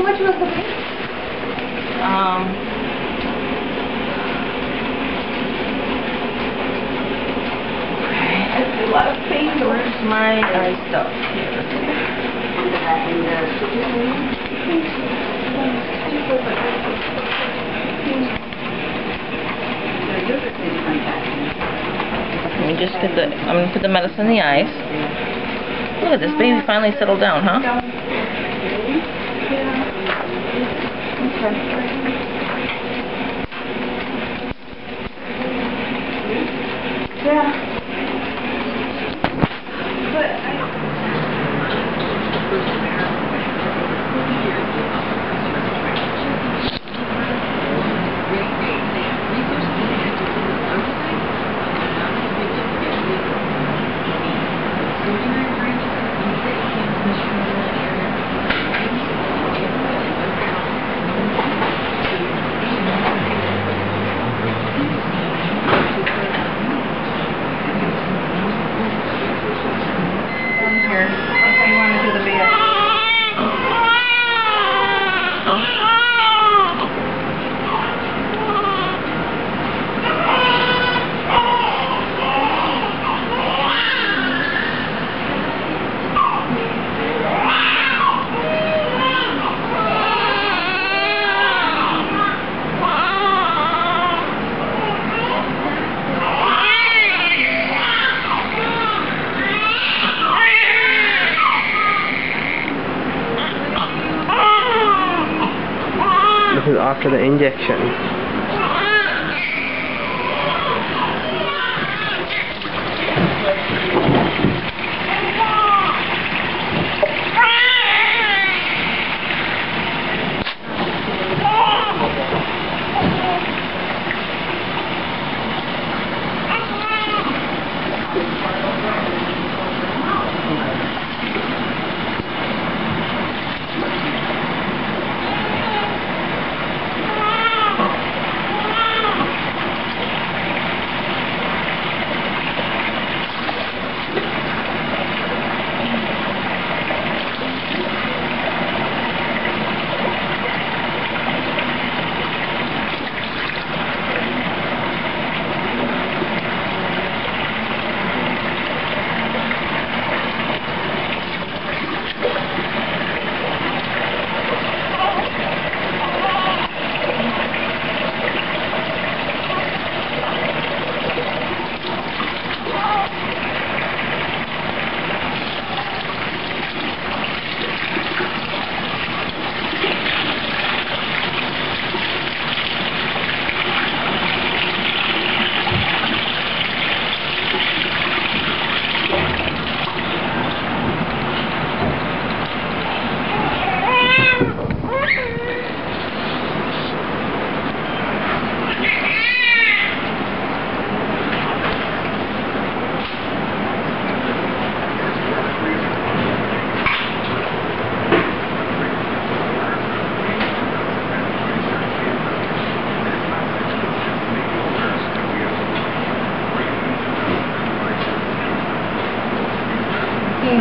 much was the pay? I see a lot of paint. Where's my stuff here? Okay, just get the. I'm gonna put the medicine in the eyes. Look at this baby finally settled down, huh? Yeah. This is after the injection.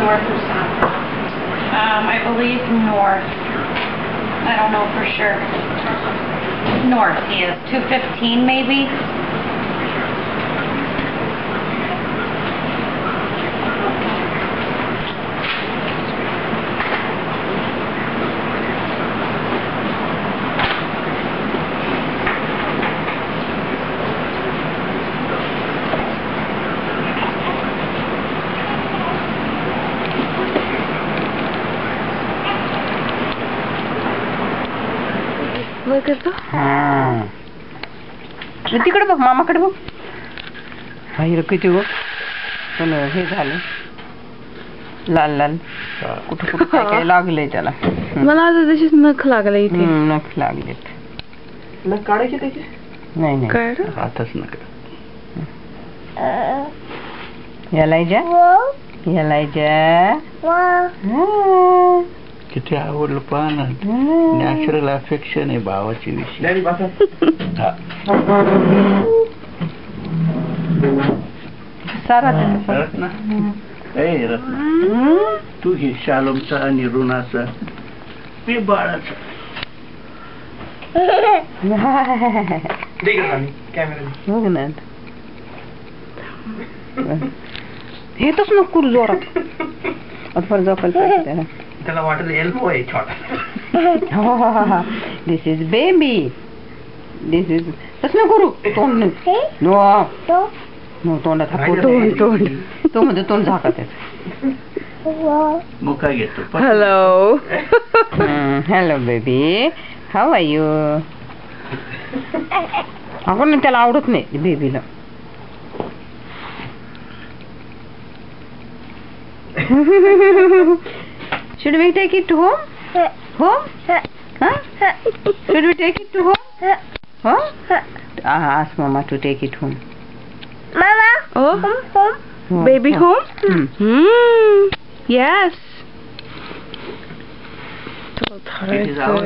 North or south? I believe north. I don't know for sure. North, he is 215 maybe. तिकडे बघ, मामाकडे बघ. हा हिरो किती गो पण हे झालं लाल लाल कुठं कुठं काय काय लागलंय त्याला. मला आता तशीच नख लागले इथे. नख लागलेत. नख काढायचे त्याचे? नाही नाही काय हातच नका. यालायजा किती आवडलं पाहना. नॅचरल अफेक्शन आहे भावाची विषय. सारा रत्ना, ए रत्ना, तू घे शालोमचा आणि ऋणाचा मी बाळाचं बघ ना हे तस नको करू जोरात आता परत झोपायला पाहिजे त्याला. त्याला वाटत एल्बो आहे छोटा. This is baby this is तस नको करू तोंड नो नो तोंडात हाकू तोंड तोंड तो म्हणजे तोंड झाकत आहे. मुका घेतो. Hello hello baby how are you. आपण त्याला आवडत नाही बेबीला. Should we take it to home? Home? Huh? Should we take it to home? Huh? Ask Mama to take it home. Mama. Oh, Home. baby home? Yes. It is our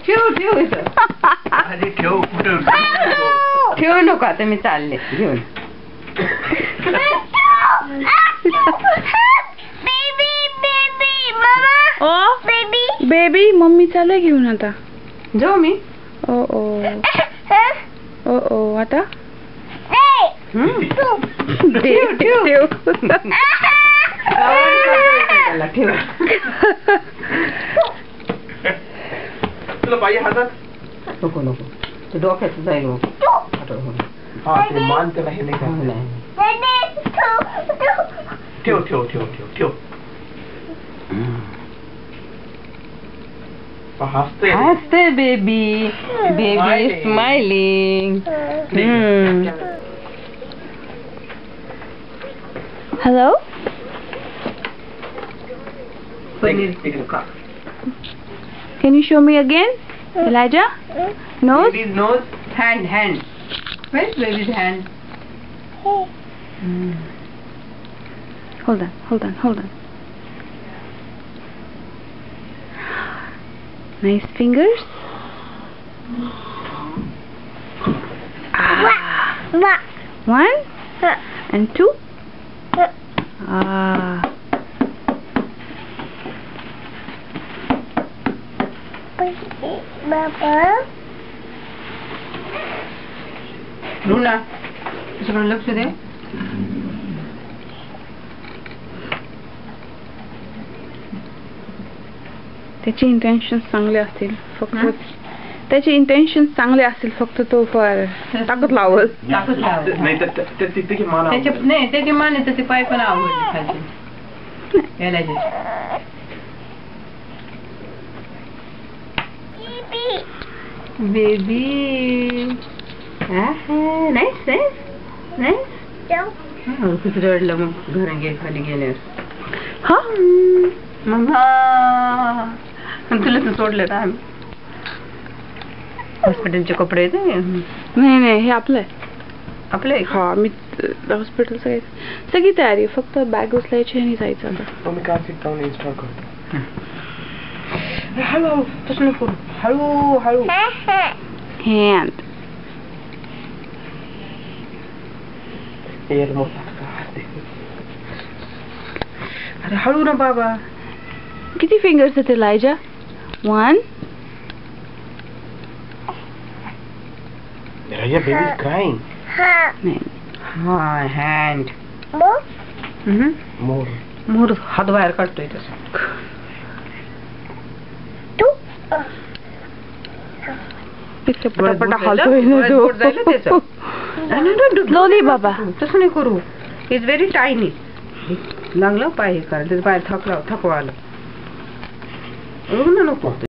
ठेव ठेव इथं. आधी ठेव कुठं ठेवू नको आता मी चालले घेऊन. Baby, Mama. Oh, Baby. baby, mummy चालू घेऊन आता. जाऊ मी. ओ आता Hey. ठेव ठेव त्याला ठेव. तुला पाहिजे हातात. नको नको ते डोक्यात जाईल मग. हा ते मान त्याला हे नाही नाही. ठेव ठेव ठेव ठेव ठेव. हसते हसते baby baby smiling. hello. Can you show me again, Elijah? Nose. Baby's nose. Hand where's baby's hand? Hold on. Nice fingers. One and two. Papa. रुना सगळं लक्ष दे. त्याचे इंटेन्शन चांगले असतील फक्त त्याचे इंटेन्शन चांगले असतील फक्त तो फार ताकद लावल. नाही तर तिथे मान त्याची मान आहे तर ते पाय पण आवडले खालचे याला जे. बेबी नाईस किती रडलं मग घरी खाली गेल्यावर. हा मम्मा तुला तर सोडलं ना आम्ही. हॉस्पिटलचे कपडे येते नाही हे आपलं आहे. आपले हा मी हॉस्पिटल सगळी तयारी फक्त बॅग उचलायची आणि जायचं आता. मी काय जाऊन इन्स्टॉल करतो. हळू तसं नको हळू हँड एअर मोठा. अरे हळू ना बाबा. किती फिंगर्स आहेत Elijah? 1 Your baby's crying. नाही हा हँड More. मोर हात बाहेर काढतोय तसं. पटापटा हलतोय ना तो. Slowly बाबा. तसं नाही करू. Is very tiny. लागलं पाय हे करायला पाय थकवा आलं. नको